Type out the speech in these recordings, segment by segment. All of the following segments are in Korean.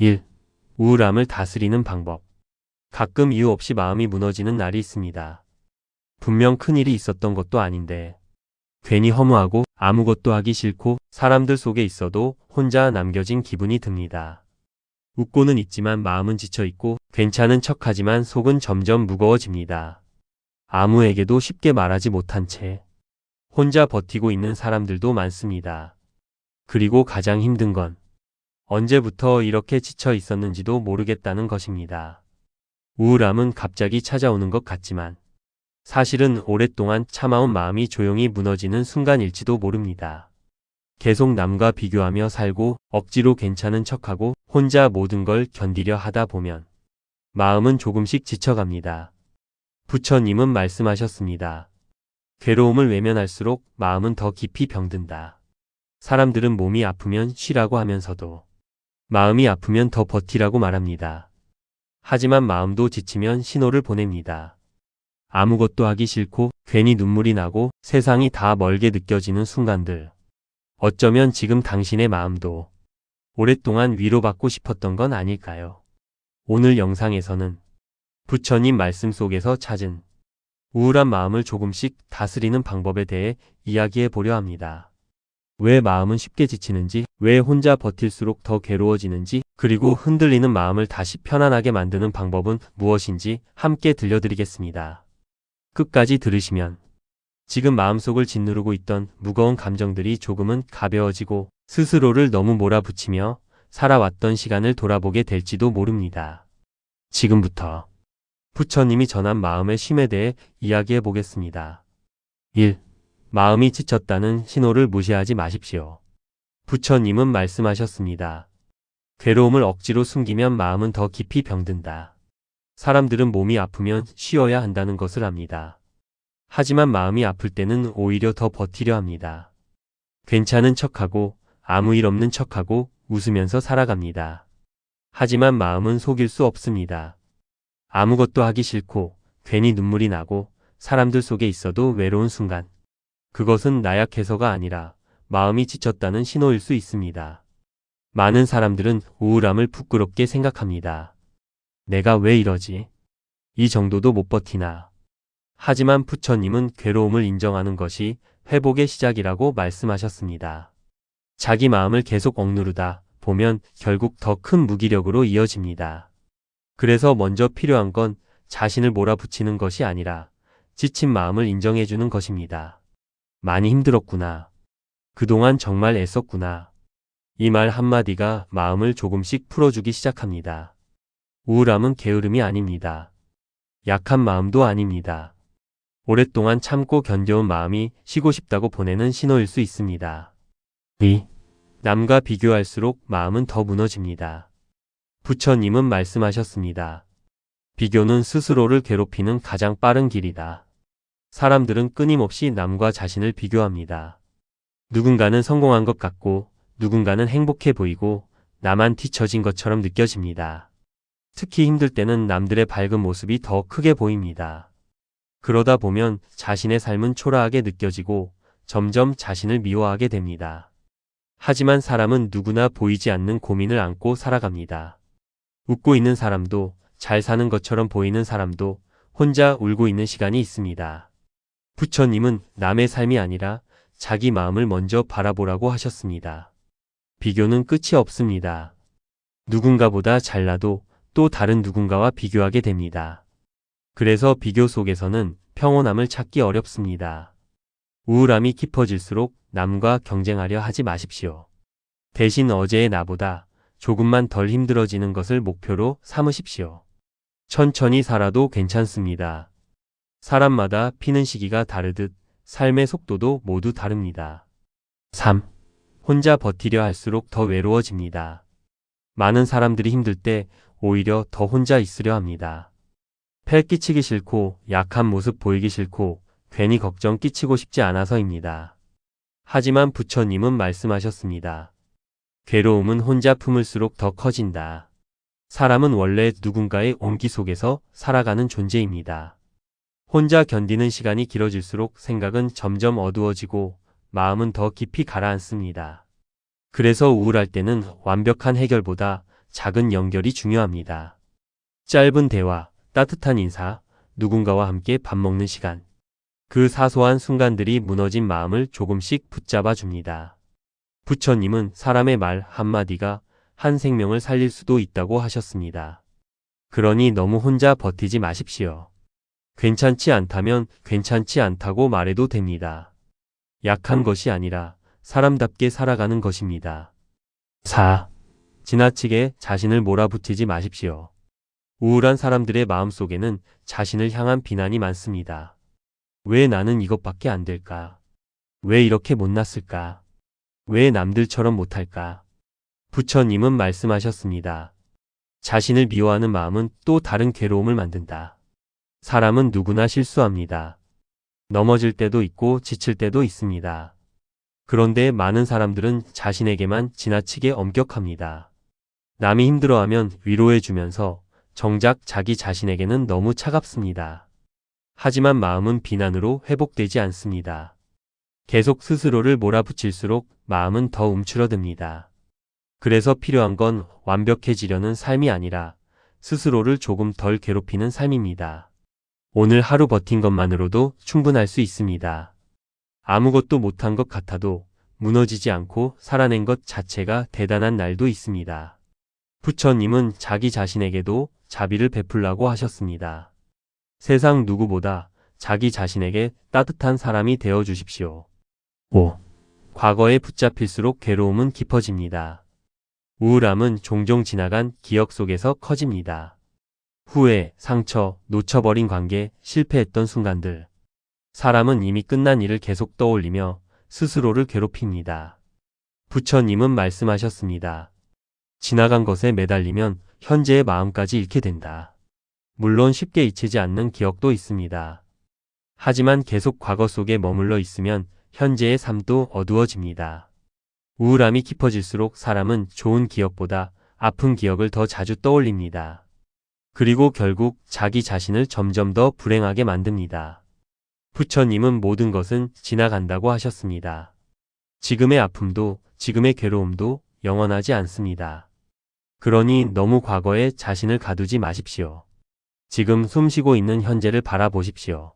1. 우울함을 다스리는 방법. 가끔 이유 없이 마음이 무너지는 날이 있습니다. 분명 큰일이 있었던 것도 아닌데 괜히 허무하고 아무것도 하기 싫고 사람들 속에 있어도 혼자 남겨진 기분이 듭니다. 웃고는 있지만 마음은 지쳐있고 괜찮은 척하지만 속은 점점 무거워집니다. 아무에게도 쉽게 말하지 못한 채 혼자 버티고 있는 사람들도 많습니다. 그리고 가장 힘든 건 언제부터 이렇게 지쳐 있었는지도 모르겠다는 것입니다. 우울함은 갑자기 찾아오는 것 같지만 사실은 오랫동안 참아온 마음이 조용히 무너지는 순간일지도 모릅니다. 계속 남과 비교하며 살고 억지로 괜찮은 척하고 혼자 모든 걸 견디려 하다 보면 마음은 조금씩 지쳐갑니다. 부처님은 말씀하셨습니다. 괴로움을 외면할수록 마음은 더 깊이 병든다. 사람들은 몸이 아프면 쉬라고 하면서도 마음이 아프면 더 버티라고 말합니다. 하지만 마음도 지치면 신호를 보냅니다. 아무것도 하기 싫고 괜히 눈물이 나고 세상이 다 멀게 느껴지는 순간들. 어쩌면 지금 당신의 마음도 오랫동안 위로받고 싶었던 건 아닐까요? 오늘 영상에서는 부처님 말씀 속에서 찾은 우울한 마음을 조금씩 다스리는 방법에 대해 이야기해 보려 합니다. 왜 마음은 쉽게 지치는지, 왜 혼자 버틸수록 더 괴로워지는지, 그리고 흔들리는 마음을 다시 편안하게 만드는 방법은 무엇인지 함께 들려드리겠습니다. 끝까지 들으시면 지금 마음속을 짓누르고 있던 무거운 감정들이 조금은 가벼워지고 스스로를 너무 몰아붙이며 살아왔던 시간을 돌아보게 될지도 모릅니다. 지금부터 부처님이 전한 마음의 쉼에 대해 이야기해 보겠습니다. 1. 마음이 지쳤다는 신호를 무시하지 마십시오. 부처님은 말씀하셨습니다. 괴로움을 억지로 숨기면 마음은 더 깊이 병든다. 사람들은 몸이 아프면 쉬어야 한다는 것을 압니다. 하지만 마음이 아플 때는 오히려 더 버티려 합니다. 괜찮은 척하고 아무 일 없는 척하고 웃으면서 살아갑니다. 하지만 마음은 속일 수 없습니다. 아무것도 하기 싫고 괜히 눈물이 나고 사람들 속에 있어도 외로운 순간. 그것은 나약해서가 아니라 마음이 지쳤다는 신호일 수 있습니다. 많은 사람들은 우울함을 부끄럽게 생각합니다. 내가 왜 이러지? 이 정도도 못 버티나. 하지만 부처님은 괴로움을 인정하는 것이 회복의 시작이라고 말씀하셨습니다. 자기 마음을 계속 억누르다 보면 결국 더 큰 무기력으로 이어집니다. 그래서 먼저 필요한 건 자신을 몰아붙이는 것이 아니라 지친 마음을 인정해주는 것입니다. 많이 힘들었구나. 그동안 정말 애썼구나. 이 말 한마디가 마음을 조금씩 풀어주기 시작합니다. 우울함은 게으름이 아닙니다. 약한 마음도 아닙니다. 오랫동안 참고 견뎌온 마음이 쉬고 싶다고 보내는 신호일 수 있습니다. 2. 남과 비교할수록 마음은 더 무너집니다. 부처님은 말씀하셨습니다. 비교는 스스로를 괴롭히는 가장 빠른 길이다. 사람들은 끊임없이 남과 자신을 비교합니다. 누군가는 성공한 것 같고 누군가는 행복해 보이고 나만 뒤처진 것처럼 느껴집니다. 특히 힘들 때는 남들의 밝은 모습이 더 크게 보입니다. 그러다 보면 자신의 삶은 초라하게 느껴지고 점점 자신을 미워하게 됩니다. 하지만 사람은 누구나 보이지 않는 고민을 안고 살아갑니다. 웃고 있는 사람도 잘 사는 것처럼 보이는 사람도 혼자 울고 있는 시간이 있습니다. 부처님은 남의 삶이 아니라 자기 마음을 먼저 바라보라고 하셨습니다. 비교는 끝이 없습니다. 누군가보다 잘나도 또 다른 누군가와 비교하게 됩니다. 그래서 비교 속에서는 평온함을 찾기 어렵습니다. 우울함이 깊어질수록 남과 경쟁하려 하지 마십시오. 대신 어제의 나보다 조금만 덜 힘들어지는 것을 목표로 삼으십시오. 천천히 살아도 괜찮습니다. 사람마다 피는 시기가 다르듯 삶의 속도도 모두 다릅니다. 3. 혼자 버티려 할수록 더 외로워집니다. 많은 사람들이 힘들 때 오히려 더 혼자 있으려 합니다. 폐 끼치기 싫고 약한 모습 보이기 싫고 괜히 걱정 끼치고 싶지 않아서입니다. 하지만 부처님은 말씀하셨습니다. 괴로움은 혼자 품을수록 더 커진다. 사람은 원래 누군가의 온기 속에서 살아가는 존재입니다. 혼자 견디는 시간이 길어질수록 생각은 점점 어두워지고 마음은 더 깊이 가라앉습니다. 그래서 우울할 때는 완벽한 해결보다 작은 연결이 중요합니다. 짧은 대화, 따뜻한 인사, 누군가와 함께 밥 먹는 시간. 그 사소한 순간들이 무너진 마음을 조금씩 붙잡아 줍니다. 부처님은 사람의 말 한마디가 한 생명을 살릴 수도 있다고 하셨습니다. 그러니 너무 혼자 버티지 마십시오. 괜찮지 않다면 괜찮지 않다고 말해도 됩니다. 약한 것이 아니라 사람답게 살아가는 것입니다. 4. 지나치게 자신을 몰아붙이지 마십시오. 우울한 사람들의 마음속에는 자신을 향한 비난이 많습니다. 왜 나는 이것밖에 안 될까? 왜 이렇게 못났을까? 왜 남들처럼 못할까? 부처님은 말씀하셨습니다. 자신을 미워하는 마음은 또 다른 괴로움을 만든다. 사람은 누구나 실수합니다. 넘어질 때도 있고 지칠 때도 있습니다. 그런데 많은 사람들은 자신에게만 지나치게 엄격합니다. 남이 힘들어하면 위로해주면서 정작 자기 자신에게는 너무 차갑습니다. 하지만 마음은 비난으로 회복되지 않습니다. 계속 스스로를 몰아붙일수록 마음은 더 움츠러듭니다. 그래서 필요한 건 완벽해지려는 삶이 아니라 스스로를 조금 덜 괴롭히는 삶입니다. 오늘 하루 버틴 것만으로도 충분할 수 있습니다. 아무것도 못한 것 같아도 무너지지 않고 살아낸 것 자체가 대단한 날도 있습니다. 부처님은 자기 자신에게도 자비를 베풀라고 하셨습니다. 세상 누구보다 자기 자신에게 따뜻한 사람이 되어 주십시오. 5. 과거에 붙잡힐수록 괴로움은 깊어집니다. 우울함은 종종 지나간 기억 속에서 커집니다. 후회, 상처, 놓쳐버린 관계, 실패했던 순간들. 사람은 이미 끝난 일을 계속 떠올리며 스스로를 괴롭힙니다. 부처님은 말씀하셨습니다. 지나간 것에 매달리면 현재의 마음까지 잃게 된다. 물론 쉽게 잊히지 않는 기억도 있습니다. 하지만 계속 과거 속에 머물러 있으면 현재의 삶도 어두워집니다. 우울함이 깊어질수록 사람은 좋은 기억보다 아픈 기억을 더 자주 떠올립니다. 그리고 결국 자기 자신을 점점 더 불행하게 만듭니다. 부처님은 모든 것은 지나간다고 하셨습니다. 지금의 아픔도 지금의 괴로움도 영원하지 않습니다. 그러니 너무 과거에 자신을 가두지 마십시오. 지금 숨쉬고 있는 현재를 바라보십시오.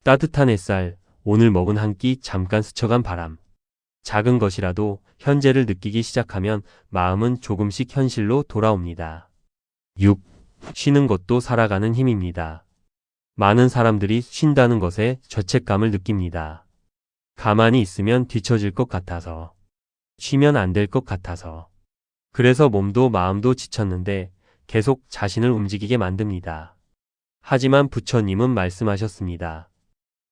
따뜻한 햇살, 오늘 먹은 한 끼 잠깐 스쳐간 바람. 작은 것이라도 현재를 느끼기 시작하면 마음은 조금씩 현실로 돌아옵니다. 6. 쉬는 것도 살아가는 힘입니다. 많은 사람들이 쉰다는 것에 죄책감을 느낍니다. 가만히 있으면 뒤처질 것 같아서. 쉬면 안 될 것 같아서. 그래서 몸도 마음도 지쳤는데 계속 자신을 움직이게 만듭니다. 하지만 부처님은 말씀하셨습니다.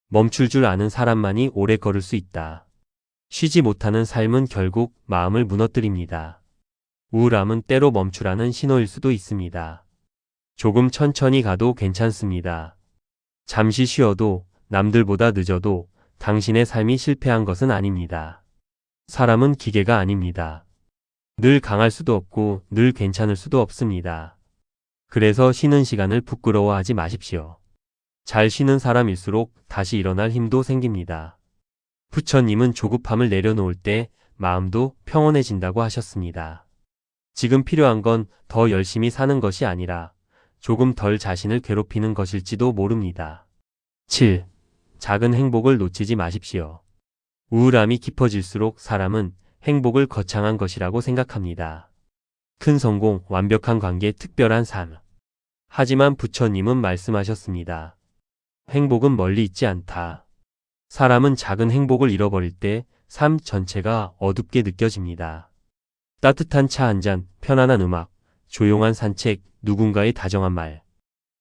멈출 줄 아는 사람만이 오래 걸을 수 있다. 쉬지 못하는 삶은 결국 마음을 무너뜨립니다. 우울함은 때로 멈추라는 신호일 수도 있습니다. 조금 천천히 가도 괜찮습니다. 잠시 쉬어도 남들보다 늦어도 당신의 삶이 실패한 것은 아닙니다. 사람은 기계가 아닙니다. 늘 강할 수도 없고 늘 괜찮을 수도 없습니다. 그래서 쉬는 시간을 부끄러워하지 마십시오. 잘 쉬는 사람일수록 다시 일어날 힘도 생깁니다. 부처님은 조급함을 내려놓을 때 마음도 평온해진다고 하셨습니다. 지금 필요한 건 더 열심히 사는 것이 아니라 조금 덜 자신을 괴롭히는 것일지도 모릅니다. 7. 작은 행복을 놓치지 마십시오. 우울함이 깊어질수록 사람은 행복을 거창한 것이라고 생각합니다. 큰 성공, 완벽한 관계, 특별한 삶. 하지만 부처님은 말씀하셨습니다. 행복은 멀리 있지 않다. 사람은 작은 행복을 잃어버릴 때 삶 전체가 어둡게 느껴집니다. 따뜻한 차 한 잔, 편안한 음악, 조용한 산책, 누군가의 다정한 말.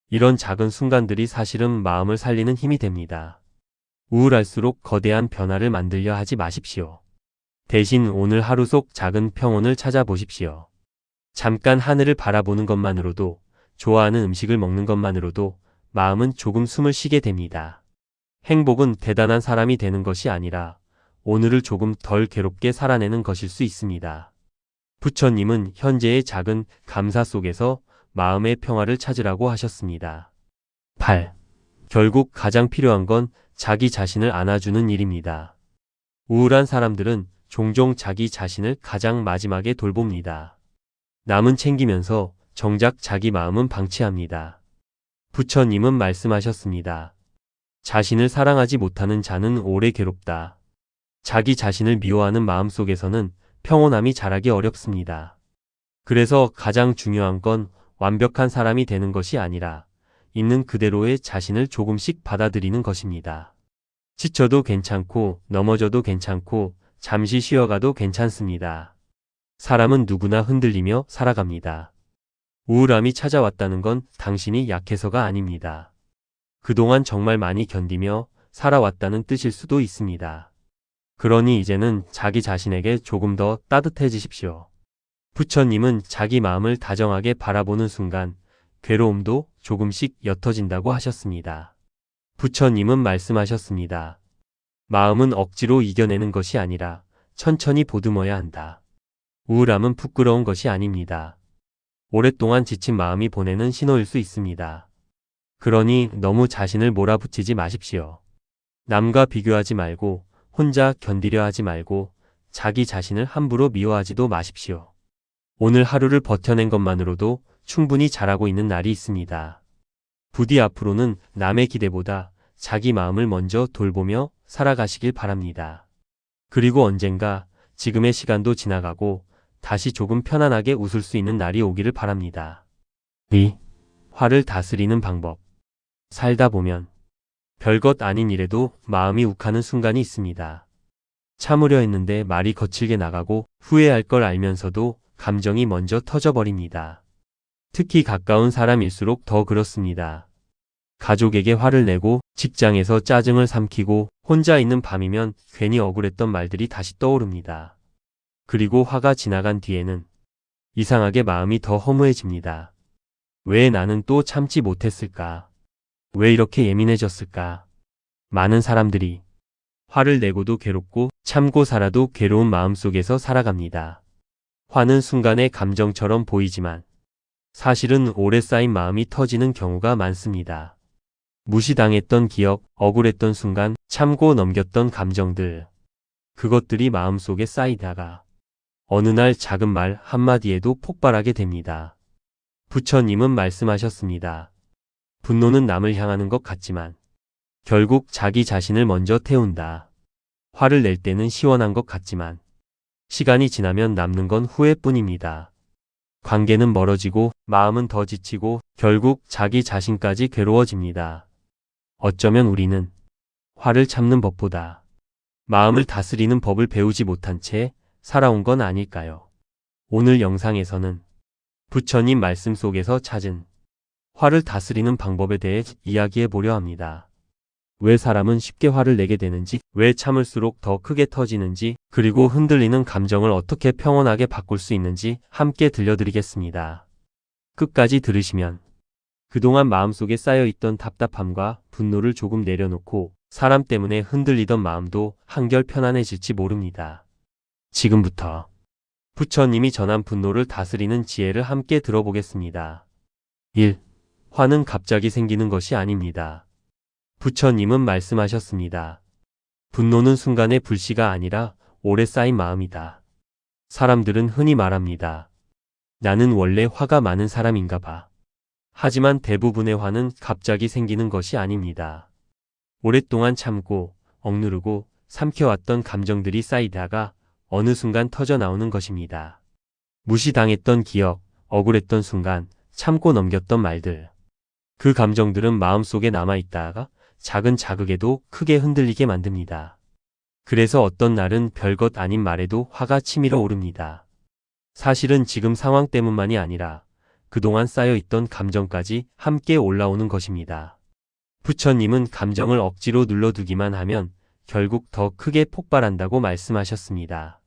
이런 작은 순간들이 사실은 마음을 살리는 힘이 됩니다. 우울할수록 거대한 변화를 만들려 하지 마십시오. 대신 오늘 하루 속 작은 평온을 찾아보십시오. 잠깐 하늘을 바라보는 것만으로도, 좋아하는 음식을 먹는 것만으로도 마음은 조금 숨을 쉬게 됩니다. 행복은 대단한 사람이 되는 것이 아니라 오늘을 조금 덜 괴롭게 살아내는 것일 수 있습니다. 부처님은 현재의 작은 감사 속에서 마음의 평화를 찾으라고 하셨습니다. 8. 결국 가장 필요한 건 자기 자신을 안아주는 일입니다. 우울한 사람들은 종종 자기 자신을 가장 마지막에 돌봅니다. 남은 챙기면서 정작 자기 마음은 방치합니다. 부처님은 말씀하셨습니다. 자신을 사랑하지 못하는 자는 오래 괴롭다. 자기 자신을 미워하는 마음 속에서는 평온함이 자라기 어렵습니다. 그래서 가장 중요한 건 완벽한 사람이 되는 것이 아니라 있는 그대로의 자신을 조금씩 받아들이는 것입니다. 지쳐도 괜찮고 넘어져도 괜찮고 잠시 쉬어가도 괜찮습니다. 사람은 누구나 흔들리며 살아갑니다. 우울함이 찾아왔다는 건 당신이 약해서가 아닙니다. 그동안 정말 많이 견디며 살아왔다는 뜻일 수도 있습니다. 그러니 이제는 자기 자신에게 조금 더 따뜻해지십시오. 부처님은 자기 마음을 다정하게 바라보는 순간 괴로움도 조금씩 옅어진다고 하셨습니다. 부처님은 말씀하셨습니다. 마음은 억지로 이겨내는 것이 아니라 천천히 보듬어야 한다. 우울함은 부끄러운 것이 아닙니다. 오랫동안 지친 마음이 보내는 신호일 수 있습니다. 그러니 너무 자신을 몰아붙이지 마십시오. 남과 비교하지 말고 혼자 견디려 하지 말고 자기 자신을 함부로 미워하지도 마십시오. 오늘 하루를 버텨낸 것만으로도 충분히 잘하고 있는 날이 있습니다. 부디 앞으로는 남의 기대보다 자기 마음을 먼저 돌보며 살아가시길 바랍니다. 그리고 언젠가 지금의 시간도 지나가고 다시 조금 편안하게 웃을 수 있는 날이 오기를 바랍니다. 2. 화를 다스리는 방법. 살다 보면 별것 아닌 일에도 마음이 욱하는 순간이 있습니다. 참으려 했는데 말이 거칠게 나가고 후회할 걸 알면서도 감정이 먼저 터져버립니다. 특히 가까운 사람일수록 더 그렇습니다. 가족에게 화를 내고 직장에서 짜증을 삼키고 혼자 있는 밤이면 괜히 억울했던 말들이 다시 떠오릅니다. 그리고 화가 지나간 뒤에는 이상하게 마음이 더 허무해집니다. 왜 나는 또 참지 못했을까? 왜 이렇게 예민해졌을까? 많은 사람들이 화를 내고도 괴롭고 참고 살아도 괴로운 마음 속에서 살아갑니다. 화는 순간의 감정처럼 보이지만 사실은 오래 쌓인 마음이 터지는 경우가 많습니다. 무시당했던 기억, 억울했던 순간, 참고 넘겼던 감정들. 그것들이 마음속에 쌓이다가 어느 날 작은 말 한마디에도 폭발하게 됩니다. 부처님은 말씀하셨습니다. 분노는 남을 향하는 것 같지만 결국 자기 자신을 먼저 태운다. 화를 낼 때는 시원한 것 같지만 시간이 지나면 남는 건 후회뿐입니다. 관계는 멀어지고 마음은 더 지치고 결국 자기 자신까지 괴로워집니다. 어쩌면 우리는 화를 참는 법보다 마음을 다스리는 법을 배우지 못한 채 살아온 건 아닐까요? 오늘 영상에서는 부처님 말씀 속에서 찾은 화를 다스리는 방법에 대해 이야기해 보려 합니다. 왜 사람은 쉽게 화를 내게 되는지, 왜 참을수록 더 크게 터지는지, 그리고 흔들리는 감정을 어떻게 평온하게 바꿀 수 있는지 함께 들려드리겠습니다. 끝까지 들으시면 그동안 마음속에 쌓여있던 답답함과 분노를 조금 내려놓고 사람 때문에 흔들리던 마음도 한결 편안해질지 모릅니다. 지금부터 부처님이 전한 분노를 다스리는 지혜를 함께 들어보겠습니다. 1. 화는 갑자기 생기는 것이 아닙니다. 부처님은 말씀하셨습니다. 분노는 순간의 불씨가 아니라 오래 쌓인 마음이다. 사람들은 흔히 말합니다. 나는 원래 화가 많은 사람인가 봐. 하지만 대부분의 화는 갑자기 생기는 것이 아닙니다. 오랫동안 참고 억누르고 삼켜왔던 감정들이 쌓이다가 어느 순간 터져 나오는 것입니다. 무시당했던 기억, 억울했던 순간, 참고 넘겼던 말들. 그 감정들은 마음속에 남아있다가 작은 자극에도 크게 흔들리게 만듭니다. 그래서 어떤 날은 별것 아닌 말에도 화가 치밀어 오릅니다. 사실은 지금 상황 때문만이 아니라 그동안 쌓여있던 감정까지 함께 올라오는 것입니다. 부처님은 감정을 억지로 눌러두기만 하면 결국 더 크게 폭발한다고 말씀하셨습니다.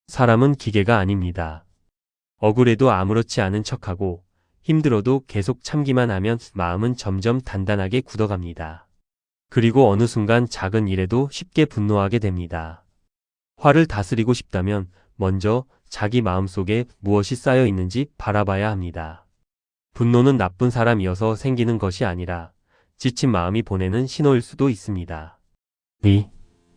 사람은 기계가 아닙니다. 억울해도 아무렇지 않은 척하고 힘들어도 계속 참기만 하면 마음은 점점 단단하게 굳어갑니다. 그리고 어느 순간 작은 일에도 쉽게 분노하게 됩니다. 화를 다스리고 싶다면 먼저 자기 마음속에 무엇이 쌓여 있는지 바라봐야 합니다. 분노는 나쁜 사람이어서 생기는 것이 아니라 지친 마음이 보내는 신호일 수도 있습니다. 2.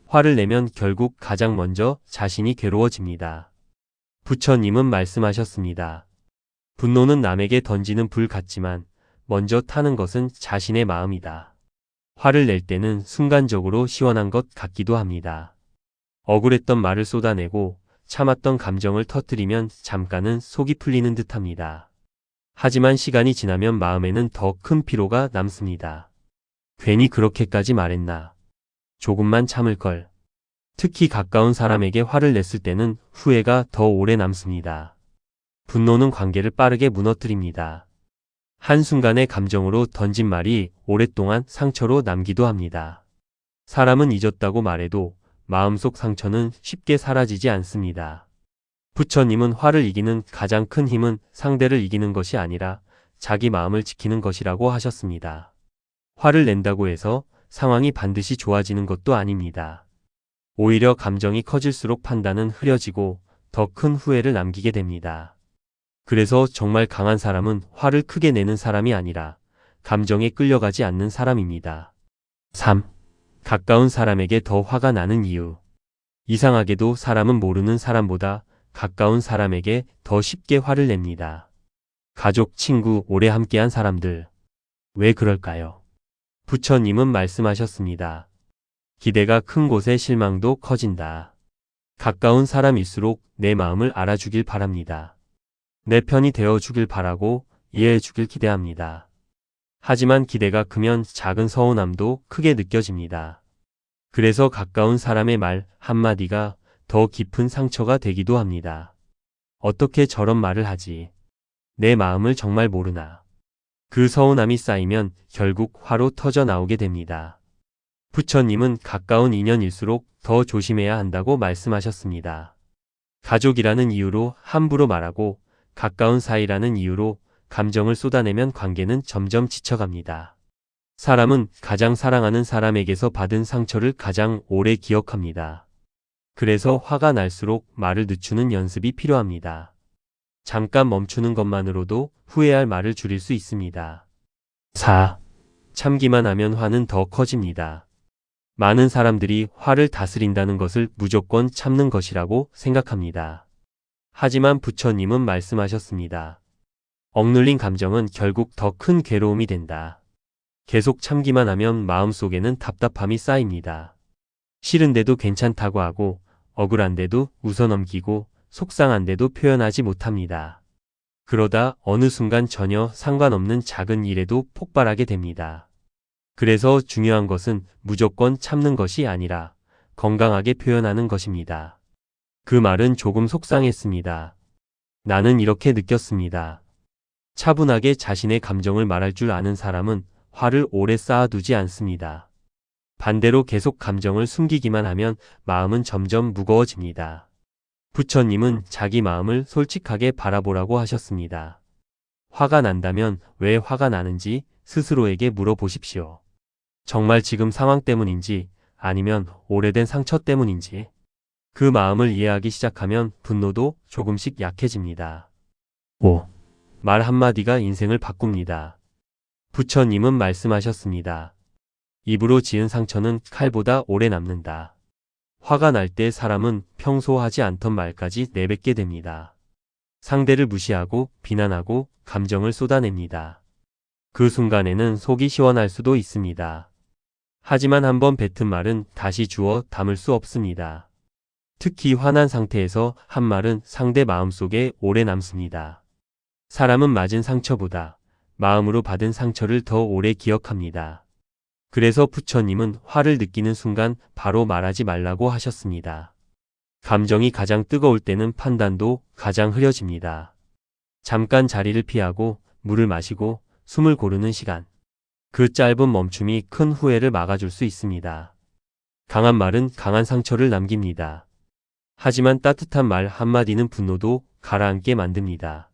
화를 내면 결국 가장 먼저 자신이 괴로워집니다. 부처님은 말씀하셨습니다. 분노는 남에게 던지는 불 같지만 먼저 타는 것은 자신의 마음이다. 화를 낼 때는 순간적으로 시원한 것 같기도 합니다. 억울했던 말을 쏟아내고 참았던 감정을 터뜨리면 잠깐은 속이 풀리는 듯합니다. 하지만 시간이 지나면 마음에는 더 큰 피로가 남습니다. 괜히 그렇게까지 말했나. 조금만 참을걸. 특히 가까운 사람에게 화를 냈을 때는 후회가 더 오래 남습니다. 분노는 관계를 빠르게 무너뜨립니다. 한순간의 감정으로 던진 말이 오랫동안 상처로 남기도 합니다. 사람은 잊었다고 말해도 마음속 상처는 쉽게 사라지지 않습니다. 부처님은 화를 이기는 가장 큰 힘은 상대를 이기는 것이 아니라 자기 마음을 지키는 것이라고 하셨습니다. 화를 낸다고 해서 상황이 반드시 좋아지는 것도 아닙니다. 오히려 감정이 커질수록 판단은 흐려지고 더 큰 후회를 남기게 됩니다. 그래서 정말 강한 사람은 화를 크게 내는 사람이 아니라 감정에 끌려가지 않는 사람입니다. 3. 가까운 사람에게 더 화가 나는 이유. 이상하게도 사람은 모르는 사람보다 가까운 사람에게 더 쉽게 화를 냅니다. 가족, 친구, 오래 함께한 사람들. 왜 그럴까요? 부처님은 말씀하셨습니다. 기대가 큰 곳에 실망도 커진다. 가까운 사람일수록 내 마음을 알아주길 바랍니다. 내 편이 되어주길 바라고 이해해주길 기대합니다. 하지만 기대가 크면 작은 서운함도 크게 느껴집니다. 그래서 가까운 사람의 말 한마디가 더 깊은 상처가 되기도 합니다. 어떻게 저런 말을 하지? 내 마음을 정말 모르나? 그 서운함이 쌓이면 결국 화로 터져 나오게 됩니다. 부처님은 가까운 인연일수록 더 조심해야 한다고 말씀하셨습니다. 가족이라는 이유로 함부로 말하고 가까운 사이라는 이유로 감정을 쏟아내면 관계는 점점 지쳐갑니다. 사람은 가장 사랑하는 사람에게서 받은 상처를 가장 오래 기억합니다. 그래서 화가 날수록 말을 늦추는 연습이 필요합니다. 잠깐 멈추는 것만으로도 후회할 말을 줄일 수 있습니다. 4. 참기만 하면 화는 더 커집니다. 많은 사람들이 화를 다스린다는 것을 무조건 참는 것이라고 생각합니다. 하지만 부처님은 말씀하셨습니다. 억눌린 감정은 결국 더 큰 괴로움이 된다. 계속 참기만 하면 마음속에는 답답함이 쌓입니다. 싫은데도 괜찮다고 하고 억울한데도 웃어넘기고 속상한데도 표현하지 못합니다. 그러다 어느 순간 전혀 상관없는 작은 일에도 폭발하게 됩니다. 그래서 중요한 것은 무조건 참는 것이 아니라 건강하게 표현하는 것입니다. 그 말은 조금 속상했습니다. 나는 이렇게 느꼈습니다. 차분하게 자신의 감정을 말할 줄 아는 사람은 화를 오래 쌓아두지 않습니다. 반대로 계속 감정을 숨기기만 하면 마음은 점점 무거워집니다. 부처님은 자기 마음을 솔직하게 바라보라고 하셨습니다. 화가 난다면 왜 화가 나는지 스스로에게 물어보십시오. 정말 지금 상황 때문인지 아니면 오래된 상처 때문인지. 그 마음을 이해하기 시작하면 분노도 조금씩 약해집니다. 5. 말 한마디가 인생을 바꿉니다. 부처님은 말씀하셨습니다. 입으로 지은 상처는 칼보다 오래 남는다. 화가 날 때 사람은 평소 하지 않던 말까지 내뱉게 됩니다. 상대를 무시하고 비난하고 감정을 쏟아냅니다. 그 순간에는 속이 시원할 수도 있습니다. 하지만 한번 뱉은 말은 다시 주워 담을 수 없습니다. 특히 화난 상태에서 한 말은 상대 마음속에 오래 남습니다. 사람은 맞은 상처보다 마음으로 받은 상처를 더 오래 기억합니다. 그래서 부처님은 화를 느끼는 순간 바로 말하지 말라고 하셨습니다. 감정이 가장 뜨거울 때는 판단도 가장 흐려집니다. 잠깐 자리를 피하고 물을 마시고 숨을 고르는 시간. 그 짧은 멈춤이 큰 후회를 막아줄 수 있습니다. 강한 말은 강한 상처를 남깁니다. 하지만 따뜻한 말 한마디는 분노도 가라앉게 만듭니다.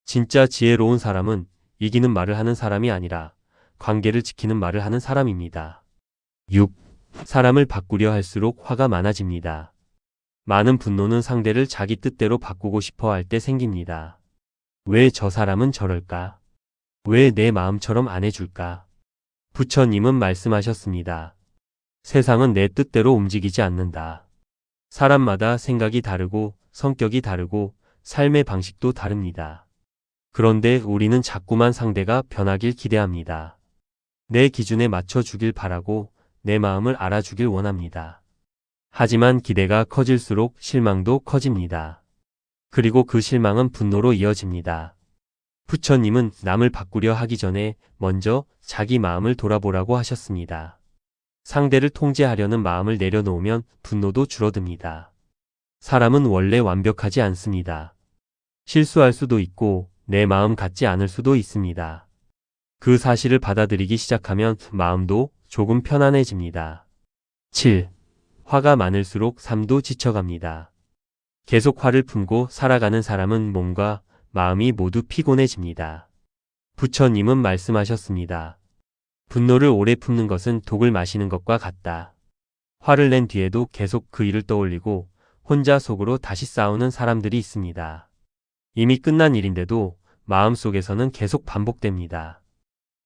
진짜 지혜로운 사람은 이기는 말을 하는 사람이 아니라 관계를 지키는 말을 하는 사람입니다. 6. 사람을 바꾸려 할수록 화가 많아집니다. 많은 분노는 상대를 자기 뜻대로 바꾸고 싶어 할 때 생깁니다. 왜 저 사람은 저럴까? 왜 내 마음처럼 안 해줄까? 부처님은 말씀하셨습니다. 세상은 내 뜻대로 움직이지 않는다. 사람마다 생각이 다르고 성격이 다르고 삶의 방식도 다릅니다. 그런데 우리는 자꾸만 상대가 변하길 기대합니다. 내 기준에 맞춰 주길 바라고 내 마음을 알아주길 원합니다. 하지만 기대가 커질수록 실망도 커집니다. 그리고 그 실망은 분노로 이어집니다. 부처님은 남을 바꾸려 하기 전에 먼저 자기 마음을 돌아보라고 하셨습니다. 상대를 통제하려는 마음을 내려놓으면 분노도 줄어듭니다. 사람은 원래 완벽하지 않습니다. 실수할 수도 있고 내 마음 같지 않을 수도 있습니다. 그 사실을 받아들이기 시작하면 마음도 조금 편안해집니다. 7. 화가 많을수록 삶도 지쳐갑니다. 계속 화를 품고 살아가는 사람은 몸과 마음이 모두 피곤해집니다. 부처님은 말씀하셨습니다. 분노를 오래 품는 것은 독을 마시는 것과 같다. 화를 낸 뒤에도 계속 그 일을 떠올리고 혼자 속으로 다시 싸우는 사람들이 있습니다. 이미 끝난 일인데도 마음속에서는 계속 반복됩니다.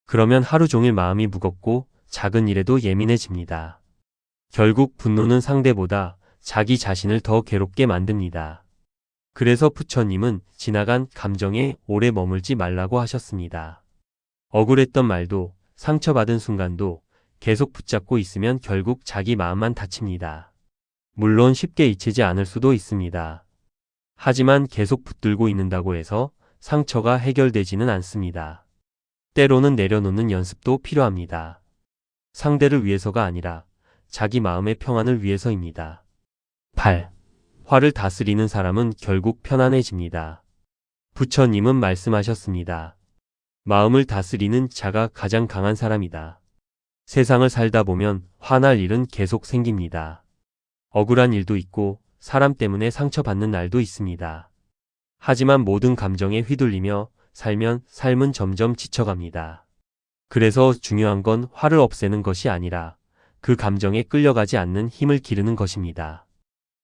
그러면 하루 종일 마음이 무겁고 작은 일에도 예민해집니다. 결국 분노는 상대보다 자기 자신을 더 괴롭게 만듭니다. 그래서 부처님은 지나간 감정에 오래 머물지 말라고 하셨습니다. 억울했던 말도 상처받은 순간도 계속 붙잡고 있으면 결국 자기 마음만 다칩니다. 물론 쉽게 잊히지 않을 수도 있습니다. 하지만 계속 붙들고 있는다고 해서 상처가 해결되지는 않습니다. 때로는 내려놓는 연습도 필요합니다. 상대를 위해서가 아니라 자기 마음의 평안을 위해서입니다. 8. 화를 다스리는 사람은 결국 편안해집니다. 부처님은 말씀하셨습니다. 마음을 다스리는 자가 가장 강한 사람이다. 세상을 살다 보면 화날 일은 계속 생깁니다. 억울한 일도 있고 사람 때문에 상처받는 날도 있습니다. 하지만 모든 감정에 휘둘리며 살면 삶은 점점 지쳐갑니다. 그래서 중요한 건 화를 없애는 것이 아니라 그 감정에 끌려가지 않는 힘을 기르는 것입니다.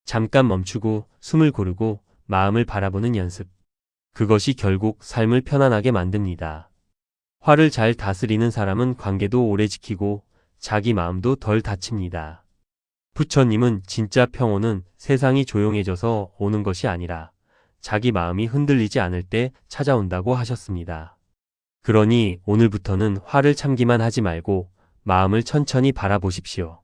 잠깐 멈추고 숨을 고르고 마음을 바라보는 연습. 그것이 결국 삶을 편안하게 만듭니다. 화를 잘 다스리는 사람은 관계도 오래 지키고 자기 마음도 덜 다칩니다. 부처님은 진짜 평온은 세상이 조용해져서 오는 것이 아니라 자기 마음이 흔들리지 않을 때 찾아온다고 하셨습니다. 그러니 오늘부터는 화를 참기만 하지 말고 마음을 천천히 바라보십시오.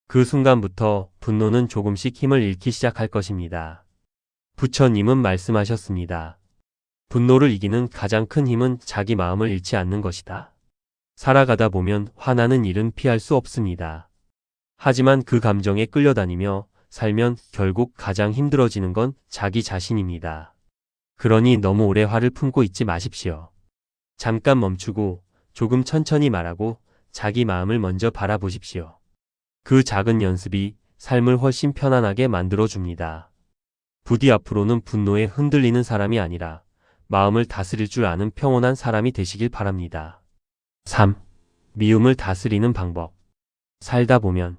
그 순간부터 분노는 조금씩 힘을 잃기 시작할 것입니다. 부처님은 말씀하셨습니다. 분노를 이기는 가장 큰 힘은 자기 마음을 잃지 않는 것이다. 살아가다 보면 화나는 일은 피할 수 없습니다. 하지만 그 감정에 끌려다니며 살면 결국 가장 힘들어지는 건 자기 자신입니다. 그러니 너무 오래 화를 품고 있지 마십시오. 잠깐 멈추고 조금 천천히 말하고 자기 마음을 먼저 바라보십시오. 그 작은 연습이 삶을 훨씬 편안하게 만들어줍니다. 부디 앞으로는 분노에 흔들리는 사람이 아니라 마음을 다스릴 줄 아는 평온한 사람이 되시길 바랍니다. 3. 미움을 다스리는 방법. 살다 보면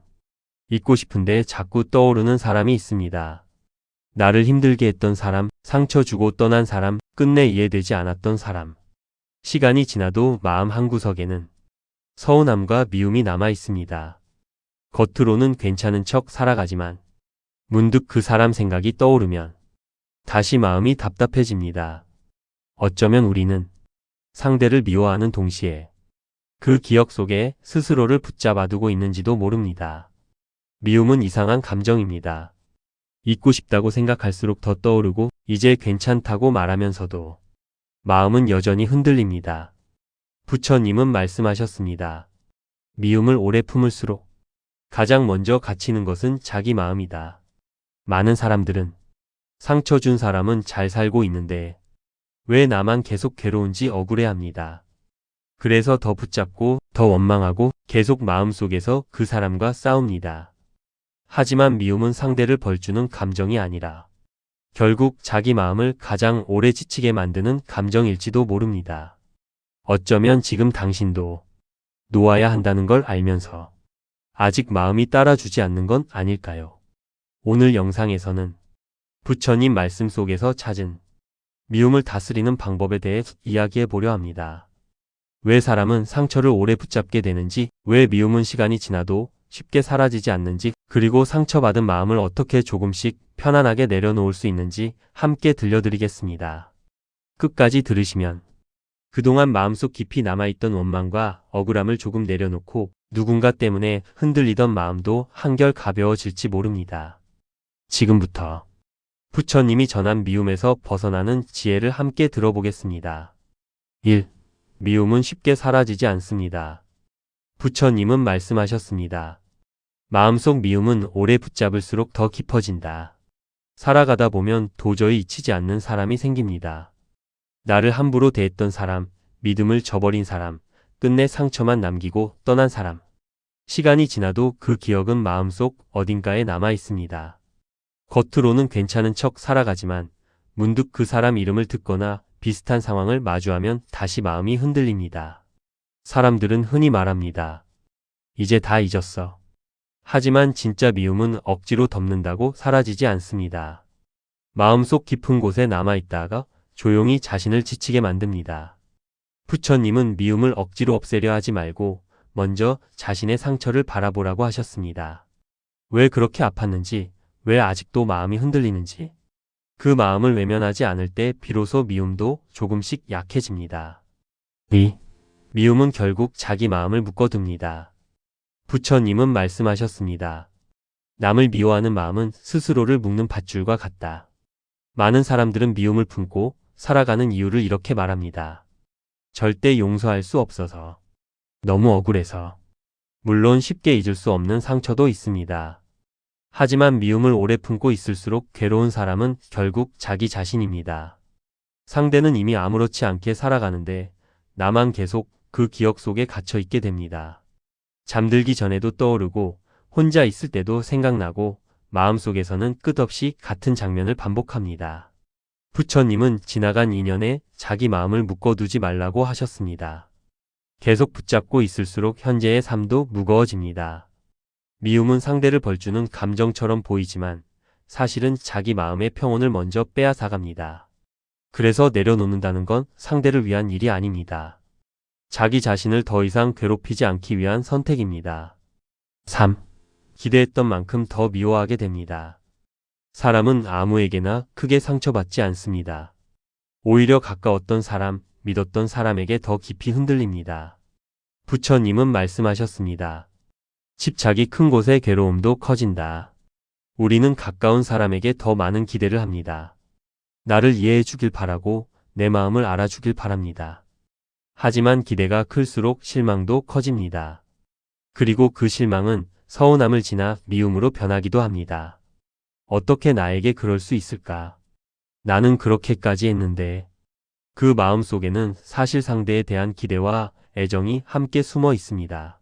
잊고 싶은데 자꾸 떠오르는 사람이 있습니다. 나를 힘들게 했던 사람, 상처 주고 떠난 사람, 끝내 이해되지 않았던 사람. 시간이 지나도 마음 한구석에는 서운함과 미움이 남아 있습니다. 겉으로는 괜찮은 척 살아가지만 문득 그 사람 생각이 떠오르면 다시 마음이 답답해집니다. 어쩌면 우리는 상대를 미워하는 동시에 그 기억 속에 스스로를 붙잡아두고 있는지도 모릅니다. 미움은 이상한 감정입니다. 잊고 싶다고 생각할수록 더 떠오르고 이제 괜찮다고 말하면서도 마음은 여전히 흔들립니다. 부처님은 말씀하셨습니다. 미움을 오래 품을수록 가장 먼저 갇히는 것은 자기 마음이다. 많은 사람들은 상처 준 사람은 잘 살고 있는데 왜 나만 계속 괴로운지 억울해합니다. 그래서 더 붙잡고 더 원망하고 계속 마음속에서 그 사람과 싸웁니다. 하지만 미움은 상대를 벌주는 감정이 아니라 결국 자기 마음을 가장 오래 지치게 만드는 감정일지도 모릅니다. 어쩌면 지금 당신도 놓아야 한다는 걸 알면서 아직 마음이 따라주지 않는 건 아닐까요? 오늘 영상에서는 부처님 말씀 속에서 찾은 미움을 다스리는 방법에 대해 이야기해 보려 합니다. 왜 사람은 상처를 오래 붙잡게 되는지, 왜 미움은 시간이 지나도 쉽게 사라지지 않는지, 그리고 상처받은 마음을 어떻게 조금씩 편안하게 내려놓을 수 있는지 함께 들려드리겠습니다. 끝까지 들으시면 그동안 마음속 깊이 남아있던 원망과 억울함을 조금 내려놓고 누군가 때문에 흔들리던 마음도 한결 가벼워질지 모릅니다. 지금부터 부처님이 전한 미움에서 벗어나는 지혜를 함께 들어보겠습니다. 1. 미움은 쉽게 사라지지 않습니다. 부처님은 말씀하셨습니다. 마음속 미움은 오래 붙잡을수록 더 깊어진다. 살아가다 보면 도저히 잊히지 않는 사람이 생깁니다. 나를 함부로 대했던 사람, 믿음을 저버린 사람, 끝내 상처만 남기고 떠난 사람. 시간이 지나도 그 기억은 마음속 어딘가에 남아 있습니다. 겉으로는 괜찮은 척 살아가지만 문득 그 사람 이름을 듣거나 비슷한 상황을 마주하면 다시 마음이 흔들립니다. 사람들은 흔히 말합니다. 이제 다 잊었어. 하지만 진짜 미움은 억지로 덮는다고 사라지지 않습니다. 마음속 깊은 곳에 남아있다가 조용히 자신을 지치게 만듭니다. 부처님은 미움을 억지로 없애려 하지 말고 먼저 자신의 상처를 바라보라고 하셨습니다. 왜 그렇게 아팠는지, 왜 아직도 마음이 흔들리는지, 그 마음을 외면하지 않을 때 비로소 미움도 조금씩 약해집니다. 2. 미움은 결국 자기 마음을 묶어둡니다. 부처님은 말씀하셨습니다. 남을 미워하는 마음은 스스로를 묶는 밧줄과 같다. 많은 사람들은 미움을 품고 살아가는 이유를 이렇게 말합니다. 절대 용서할 수 없어서. 너무 억울해서. 물론 쉽게 잊을 수 없는 상처도 있습니다. 하지만 미움을 오래 품고 있을수록 괴로운 사람은 결국 자기 자신입니다. 상대는 이미 아무렇지 않게 살아가는데 나만 계속 그 기억 속에 갇혀 있게 됩니다. 잠들기 전에도 떠오르고 혼자 있을 때도 생각나고 마음속에서는 끝없이 같은 장면을 반복합니다. 부처님은 지나간 인연에 자기 마음을 묶어두지 말라고 하셨습니다. 계속 붙잡고 있을수록 현재의 삶도 무거워집니다. 미움은 상대를 벌주는 감정처럼 보이지만 사실은 자기 마음의 평온을 먼저 빼앗아갑니다. 그래서 내려놓는다는 건 상대를 위한 일이 아닙니다. 자기 자신을 더 이상 괴롭히지 않기 위한 선택입니다. 3. 기대했던 만큼 더 미워하게 됩니다. 사람은 아무에게나 크게 상처받지 않습니다. 오히려 가까웠던 사람, 믿었던 사람에게 더 깊이 흔들립니다. 부처님은 말씀하셨습니다. 집착이 큰 곳의 괴로움도 커진다. 우리는 가까운 사람에게 더 많은 기대를 합니다. 나를 이해해 주길 바라고 내 마음을 알아주길 바랍니다. 하지만 기대가 클수록 실망도 커집니다. 그리고 그 실망은 서운함을 지나 미움으로 변하기도 합니다. 어떻게 나에게 그럴 수 있을까? 나는 그렇게까지 했는데. 그 마음 속에는 사실 상대에 대한 기대와 애정이 함께 숨어 있습니다.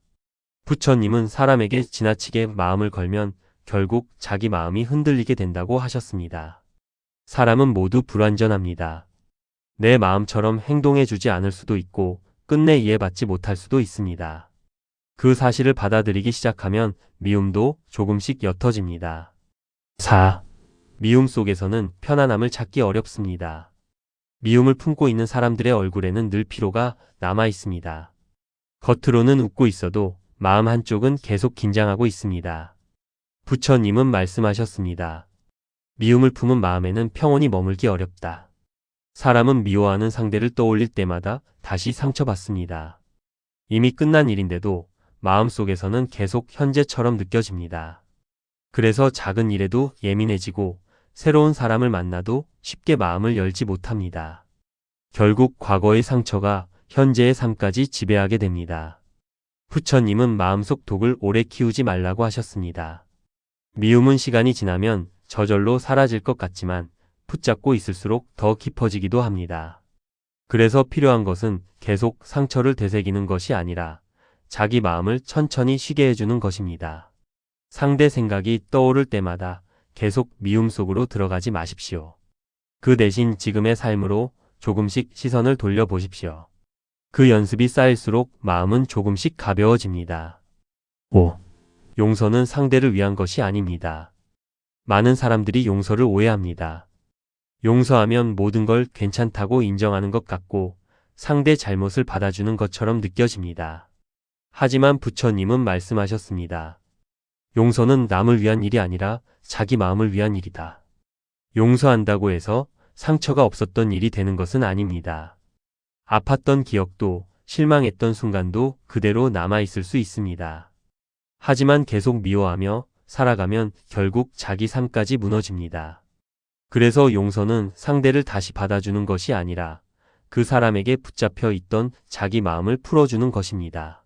부처님은 사람에게 지나치게 마음을 걸면 결국 자기 마음이 흔들리게 된다고 하셨습니다. 사람은 모두 불완전합니다. 내 마음처럼 행동해주지 않을 수도 있고 끝내 이해받지 못할 수도 있습니다. 그 사실을 받아들이기 시작하면 미움도 조금씩 옅어집니다. 4. 미움 속에서는 편안함을 찾기 어렵습니다. 미움을 품고 있는 사람들의 얼굴에는 늘 피로가 남아 있습니다. 겉으로는 웃고 있어도 마음 한쪽은 계속 긴장하고 있습니다. 부처님은 말씀하셨습니다. 미움을 품은 마음에는 평온이 머물기 어렵다. 사람은 미워하는 상대를 떠올릴 때마다 다시 상처받습니다. 이미 끝난 일인데도 마음속에서는 계속 현재처럼 느껴집니다. 그래서 작은 일에도 예민해지고 새로운 사람을 만나도 쉽게 마음을 열지 못합니다. 결국 과거의 상처가 현재의 삶까지 지배하게 됩니다. 부처님은 마음속 독을 오래 키우지 말라고 하셨습니다. 미움은 시간이 지나면 저절로 사라질 것 같지만 붙잡고 있을수록 더 깊어지기도 합니다. 그래서 필요한 것은 계속 상처를 되새기는 것이 아니라 자기 마음을 천천히 쉬게 해주는 것입니다. 상대 생각이 떠오를 때마다 계속 미움 속으로 들어가지 마십시오. 그 대신 지금의 삶으로 조금씩 시선을 돌려보십시오. 그 연습이 쌓일수록 마음은 조금씩 가벼워집니다. 5. 용서는 상대를 위한 것이 아닙니다. 많은 사람들이 용서를 오해합니다. 용서하면 모든 걸 괜찮다고 인정하는 것 같고 상대 잘못을 받아주는 것처럼 느껴집니다. 하지만 부처님은 말씀하셨습니다. 용서는 남을 위한 일이 아니라 자기 마음을 위한 일이다. 용서한다고 해서 상처가 없었던 일이 되는 것은 아닙니다. 아팠던 기억도 실망했던 순간도 그대로 남아있을 수 있습니다. 하지만 계속 미워하며 살아가면 결국 자기 삶까지 무너집니다. 그래서 용서는 상대를 다시 받아주는 것이 아니라 그 사람에게 붙잡혀 있던 자기 마음을 풀어주는 것입니다.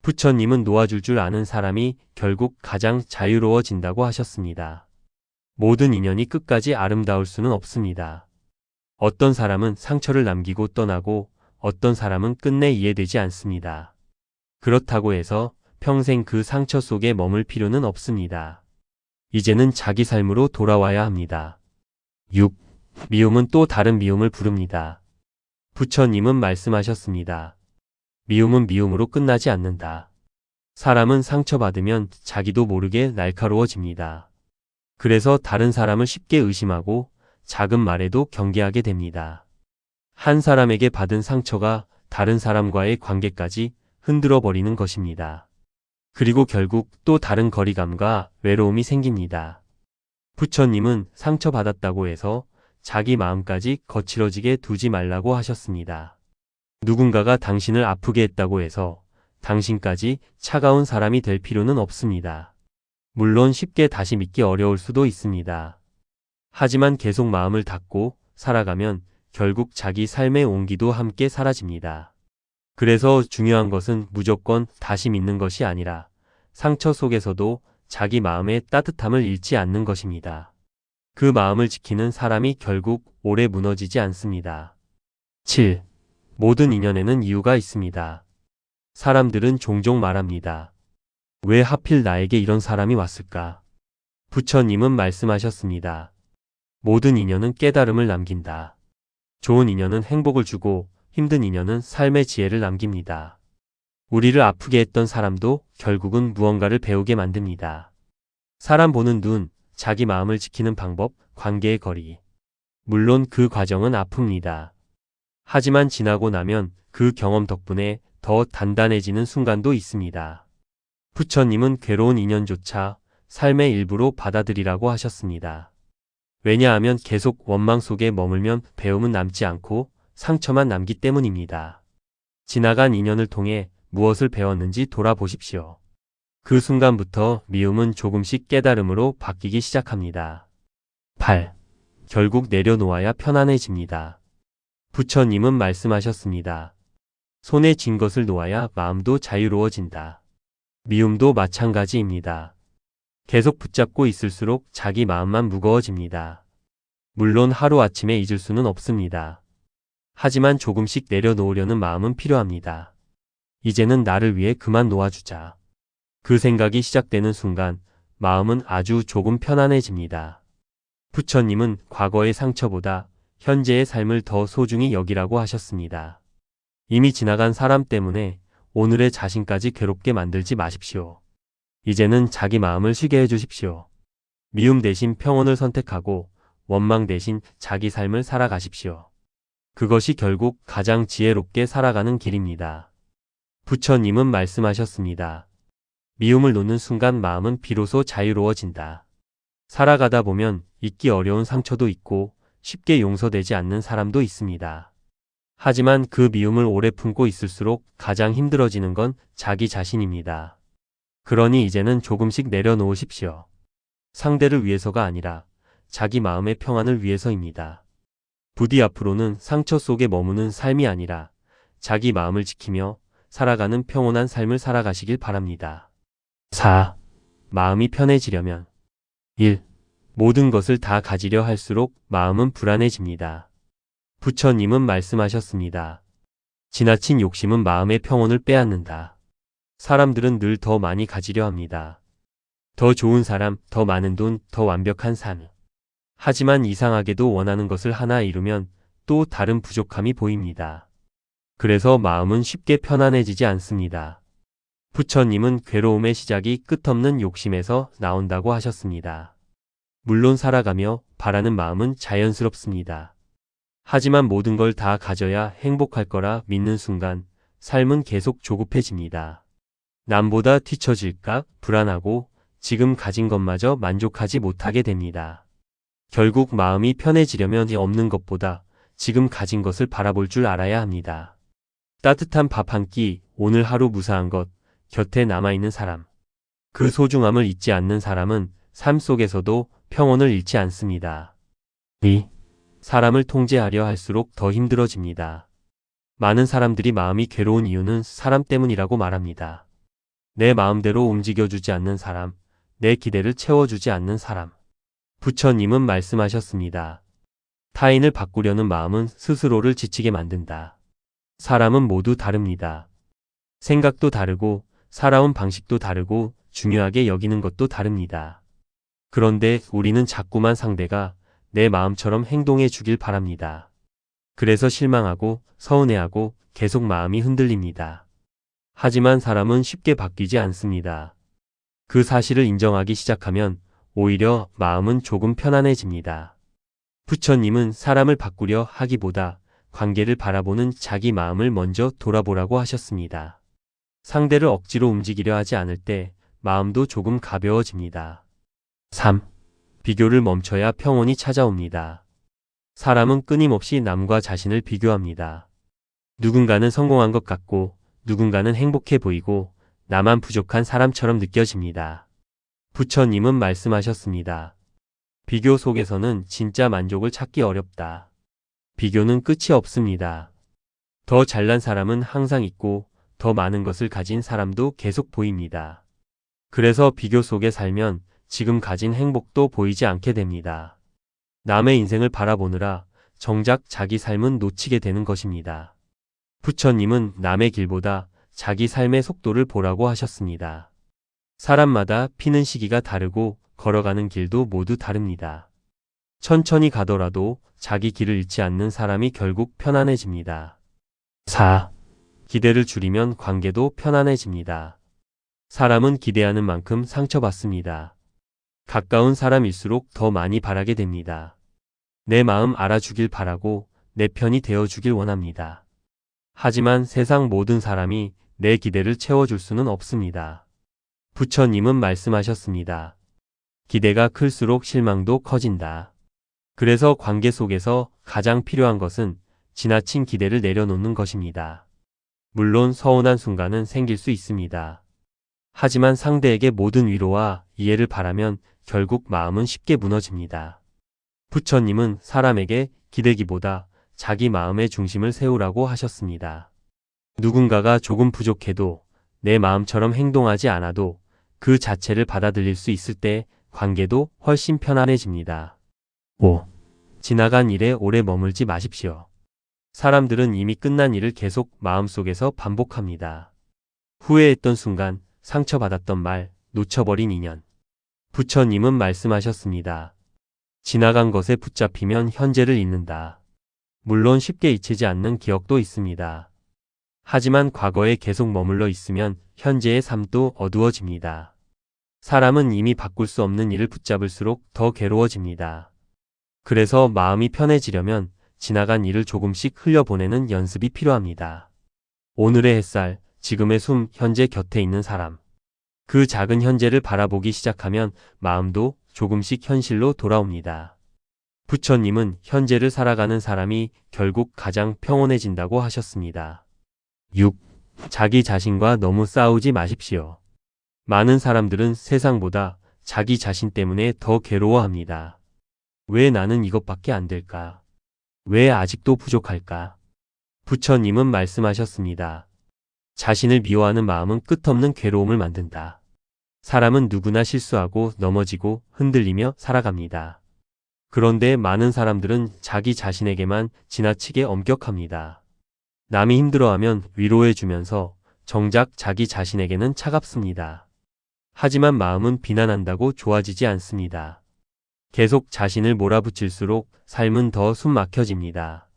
부처님은 놓아줄 줄 아는 사람이 결국 가장 자유로워진다고 하셨습니다. 모든 인연이 끝까지 아름다울 수는 없습니다. 어떤 사람은 상처를 남기고 떠나고 어떤 사람은 끝내 이해되지 않습니다. 그렇다고 해서 평생 그 상처 속에 머물 필요는 없습니다. 이제는 자기 삶으로 돌아와야 합니다. 6. 미움은 또 다른 미움을 부릅니다. 부처님은 말씀하셨습니다. 미움은 미움으로 끝나지 않는다. 사람은 상처받으면 자기도 모르게 날카로워집니다. 그래서 다른 사람을 쉽게 의심하고 작은 말에도 경계하게 됩니다. 한 사람에게 받은 상처가 다른 사람과의 관계까지 흔들어 버리는 것입니다. 그리고 결국 또 다른 거리감과 외로움이 생깁니다. 부처님은 상처받았다고 해서 자기 마음까지 거칠어지게 두지 말라고 하셨습니다. 누군가가 당신을 아프게 했다고 해서 당신까지 차가운 사람이 될 필요는 없습니다. 물론 쉽게 다시 믿기 어려울 수도 있습니다. 하지만 계속 마음을 닫고 살아가면 결국 자기 삶의 온기도 함께 사라집니다. 그래서 중요한 것은 무조건 다시 믿는 것이 아니라 상처 속에서도 자기 마음의 따뜻함을 잃지 않는 것입니다. 그 마음을 지키는 사람이 결국 오래 무너지지 않습니다. 7. 모든 인연에는 이유가 있습니다. 사람들은 종종 말합니다. 왜 하필 나에게 이런 사람이 왔을까? 부처님은 말씀하셨습니다. 모든 인연은 깨달음을 남긴다. 좋은 인연은 행복을 주고 힘든 인연은 삶의 지혜를 남깁니다. 우리를 아프게 했던 사람도 결국은 무언가를 배우게 만듭니다. 사람 보는 눈, 자기 마음을 지키는 방법, 관계의 거리. 물론 그 과정은 아픕니다. 하지만 지나고 나면 그 경험 덕분에 더 단단해지는 순간도 있습니다. 부처님은 괴로운 인연조차 삶의 일부로 받아들이라고 하셨습니다. 왜냐하면 계속 원망 속에 머물면 배움은 남지 않고 상처만 남기 때문입니다. 지나간 인연을 통해 무엇을 배웠는지 돌아보십시오. 그 순간부터 미움은 조금씩 깨달음으로 바뀌기 시작합니다. 8. 결국 내려놓아야 편안해집니다. 부처님은 말씀하셨습니다. 손에 쥔 것을 놓아야 마음도 자유로워진다. 미움도 마찬가지입니다. 계속 붙잡고 있을수록 자기 마음만 무거워집니다. 물론 하루아침에 잊을 수는 없습니다. 하지만 조금씩 내려놓으려는 마음은 필요합니다. 이제는 나를 위해 그만 놓아주자. 그 생각이 시작되는 순간 마음은 아주 조금 편안해집니다. 부처님은 과거의 상처보다 현재의 삶을 더 소중히 여기라고 하셨습니다. 이미 지나간 사람 때문에 오늘의 자신까지 괴롭게 만들지 마십시오. 이제는 자기 마음을 쉬게 해주십시오. 미움 대신 평온을 선택하고 원망 대신 자기 삶을 살아가십시오. 그것이 결국 가장 지혜롭게 살아가는 길입니다. 부처님은 말씀하셨습니다. 미움을 놓는 순간 마음은 비로소 자유로워진다. 살아가다 보면 잊기 어려운 상처도 있고 쉽게 용서되지 않는 사람도 있습니다. 하지만 그 미움을 오래 품고 있을수록 가장 힘들어지는 건 자기 자신입니다. 그러니 이제는 조금씩 내려놓으십시오. 상대를 위해서가 아니라 자기 마음의 평안을 위해서입니다. 부디 앞으로는 상처 속에 머무는 삶이 아니라 자기 마음을 지키며 살아가는 평온한 삶을 살아가시길 바랍니다. 4. 마음이 편해지려면 1. 모든 것을 다 가지려 할수록 마음은 불안해집니다. 부처님은 말씀하셨습니다. 지나친 욕심은 마음의 평온을 빼앗는다. 사람들은 늘 더 많이 가지려 합니다. 더 좋은 사람, 더 많은 돈, 더 완벽한 삶. 하지만 이상하게도 원하는 것을 하나 이루면 또 다른 부족함이 보입니다. 그래서 마음은 쉽게 편안해지지 않습니다. 부처님은 괴로움의 시작이 끝없는 욕심에서 나온다고 하셨습니다. 물론 살아가며 바라는 마음은 자연스럽습니다. 하지만 모든 걸 다 가져야 행복할 거라 믿는 순간 삶은 계속 조급해집니다. 남보다 뒤처질까 불안하고 지금 가진 것마저 만족하지 못하게 됩니다. 결국 마음이 편해지려면 없는 것보다 지금 가진 것을 바라볼 줄 알아야 합니다. 따뜻한 밥 한 끼, 오늘 하루 무사한 것, 곁에 남아있는 사람. 그 소중함을 잊지 않는 사람은 삶 속에서도 평온을 잃지 않습니다. 2. 사람을 통제하려 할수록 더 힘들어집니다. 많은 사람들이 마음이 괴로운 이유는 사람 때문이라고 말합니다. 내 마음대로 움직여주지 않는 사람, 내 기대를 채워주지 않는 사람. 부처님은 말씀하셨습니다. 타인을 바꾸려는 마음은 스스로를 지치게 만든다. 사람은 모두 다릅니다. 생각도 다르고 살아온 방식도 다르고 중요하게 여기는 것도 다릅니다. 그런데 우리는 자꾸만 상대가 내 마음처럼 행동해 주길 바랍니다. 그래서 실망하고 서운해하고 계속 마음이 흔들립니다. 하지만 사람은 쉽게 바뀌지 않습니다. 그 사실을 인정하기 시작하면 오히려 마음은 조금 편안해집니다. 부처님은 사람을 바꾸려 하기보다 관계를 바라보는 자기 마음을 먼저 돌아보라고 하셨습니다. 상대를 억지로 움직이려 하지 않을 때 마음도 조금 가벼워집니다. 3. 비교를 멈춰야 평온이 찾아옵니다. 사람은 끊임없이 남과 자신을 비교합니다. 누군가는 성공한 것 같고 누군가는 행복해 보이고 나만 부족한 사람처럼 느껴집니다. 부처님은 말씀하셨습니다. 비교 속에서는 진짜 만족을 찾기 어렵다. 비교는 끝이 없습니다. 더 잘난 사람은 항상 있고 더 많은 것을 가진 사람도 계속 보입니다. 그래서 비교 속에 살면 지금 가진 행복도 보이지 않게 됩니다. 남의 인생을 바라보느라 정작 자기 삶은 놓치게 되는 것입니다. 부처님은 남의 길보다 자기 삶의 속도를 보라고 하셨습니다. 사람마다 피는 시기가 다르고 걸어가는 길도 모두 다릅니다. 천천히 가더라도 자기 길을 잃지 않는 사람이 결국 편안해집니다. 4. 기대를 줄이면 관계도 편안해집니다. 사람은 기대하는 만큼 상처받습니다. 가까운 사람일수록 더 많이 바라게 됩니다. 내 마음 알아주길 바라고 내 편이 되어주길 원합니다. 하지만 세상 모든 사람이 내 기대를 채워줄 수는 없습니다. 부처님은 말씀하셨습니다. 기대가 클수록 실망도 커진다. 그래서 관계 속에서 가장 필요한 것은 지나친 기대를 내려놓는 것입니다. 물론 서운한 순간은 생길 수 있습니다. 하지만 상대에게 모든 위로와 이해를 바라면 결국 마음은 쉽게 무너집니다. 부처님은 사람에게 기대기보다 자기 마음의 중심을 세우라고 하셨습니다. 누군가가 조금 부족해도 내 마음처럼 행동하지 않아도 그 자체를 받아들일 수 있을 때 관계도 훨씬 편안해집니다. 5. 지나간 일에 오래 머물지 마십시오. 사람들은 이미 끝난 일을 계속 마음속에서 반복합니다. 후회했던 순간, 상처받았던 말, 놓쳐버린 인연. 부처님은 말씀하셨습니다. 지나간 것에 붙잡히면 현재를 잃는다. 물론 쉽게 잊히지 않는 기억도 있습니다. 하지만 과거에 계속 머물러 있으면 현재의 삶도 어두워집니다. 사람은 이미 바꿀 수 없는 일을 붙잡을수록 더 괴로워집니다. 그래서 마음이 편해지려면 지나간 일을 조금씩 흘려보내는 연습이 필요합니다. 오늘의 햇살, 지금의 숨, 현재 곁에 있는 사람. 그 작은 현재를 바라보기 시작하면 마음도 조금씩 현실로 돌아옵니다. 부처님은 현재를 살아가는 사람이 결국 가장 평온해진다고 하셨습니다. 6. 자기 자신과 너무 싸우지 마십시오. 많은 사람들은 세상보다 자기 자신 때문에 더 괴로워합니다. 왜 나는 이것밖에 안 될까? 왜 아직도 부족할까? 부처님은 말씀하셨습니다. 자신을 미워하는 마음은 끝없는 괴로움을 만든다. 사람은 누구나 실수하고 넘어지고 흔들리며 살아갑니다. 그런데 많은 사람들은 자기 자신에게만 지나치게 엄격합니다. 남이 힘들어하면 위로해주면서 정작 자기 자신에게는 차갑습니다. 하지만 마음은 비난한다고 좋아지지 않습니다. 계속 자신을 몰아붙일수록 삶은 더 숨막혀집니다.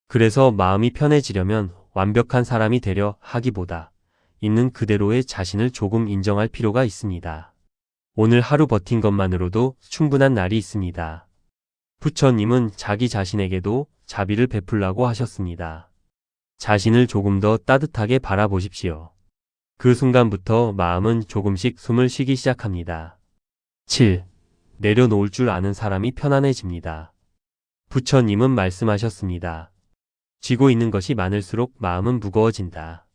그래서 마음이 편해지려면 완벽한 사람이 되려 하기보다 있는 그대로의 자신을 조금 인정할 필요가 있습니다. 오늘 하루 버틴 것만으로도 충분한 날이 있습니다. 부처님은 자기 자신에게도 자비를 베풀라고 하셨습니다. 자신을 조금 더 따뜻하게 바라보십시오. 그 순간부터 마음은 조금씩 숨을 쉬기 시작합니다. 7. 내려놓을 줄 아는 사람이 편안해집니다. 부처님은 말씀하셨습니다. 쥐고 있는 것이 많을수록 마음은 무거워진다.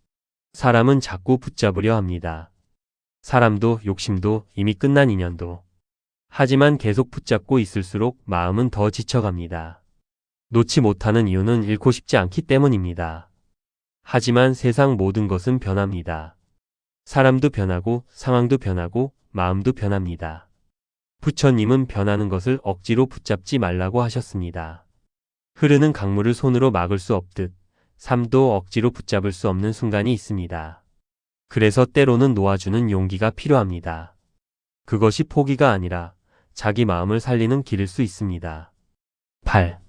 사람은 자꾸 붙잡으려 합니다. 사람도 욕심도 이미 끝난 인연도. 하지만 계속 붙잡고 있을수록 마음은 더 지쳐갑니다. 놓지 못하는 이유는 잃고 싶지 않기 때문입니다. 하지만 세상 모든 것은 변합니다. 사람도 변하고 상황도 변하고 마음도 변합니다. 부처님은 변하는 것을 억지로 붙잡지 말라고 하셨습니다. 흐르는 강물을 손으로 막을 수 없듯 삶도 억지로 붙잡을 수 없는 순간이 있습니다. 그래서 때로는 놓아주는 용기가 필요합니다. 그것이 포기가 아니라 자기 마음을 살리는 길일 수 있습니다. 8.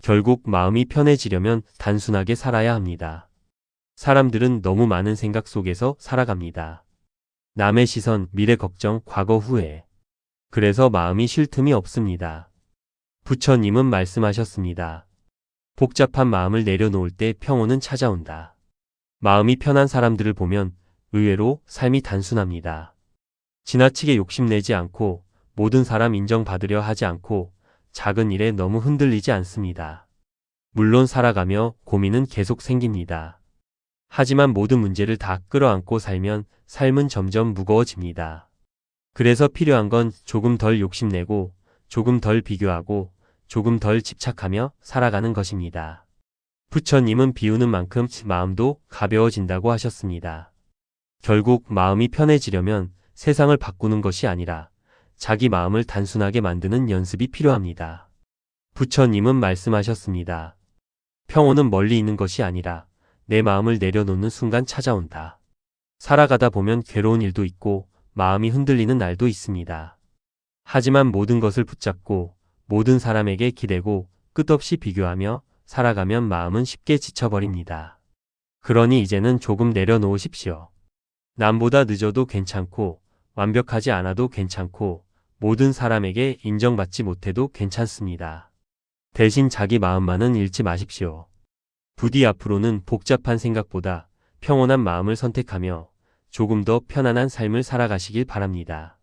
결국 마음이 편해지려면 단순하게 살아야 합니다. 사람들은 너무 많은 생각 속에서 살아갑니다. 남의 시선, 미래 걱정, 과거 후회. 그래서 마음이 쉴 틈이 없습니다. 부처님은 말씀하셨습니다. 복잡한 마음을 내려놓을 때 평온은 찾아온다. 마음이 편한 사람들을 보면 의외로 삶이 단순합니다. 지나치게 욕심내지 않고 모든 사람 인정받으려 하지 않고 작은 일에 너무 흔들리지 않습니다. 물론 살아가며 고민은 계속 생깁니다. 하지만 모든 문제를 다 끌어안고 살면 삶은 점점 무거워집니다. 그래서 필요한 건 조금 덜 욕심내고 조금 덜 비교하고 조금 덜 집착하며 살아가는 것입니다. 부처님은 비우는 만큼 마음도 가벼워진다고 하셨습니다. 결국 마음이 편해지려면 세상을 바꾸는 것이 아니라 자기 마음을 단순하게 만드는 연습이 필요합니다. 부처님은 말씀하셨습니다. 평온은 멀리 있는 것이 아니라 내 마음을 내려놓는 순간 찾아온다. 살아가다 보면 괴로운 일도 있고 마음이 흔들리는 날도 있습니다. 하지만 모든 것을 붙잡고 모든 사람에게 기대고 끝없이 비교하며 살아가면 마음은 쉽게 지쳐버립니다. 그러니 이제는 조금 내려놓으십시오. 남보다 늦어도 괜찮고 완벽하지 않아도 괜찮고 모든 사람에게 인정받지 못해도 괜찮습니다. 대신 자기 마음만은 잃지 마십시오. 부디 앞으로는 복잡한 생각보다 평온한 마음을 선택하며 조금 더 편안한 삶을 살아가시길 바랍니다.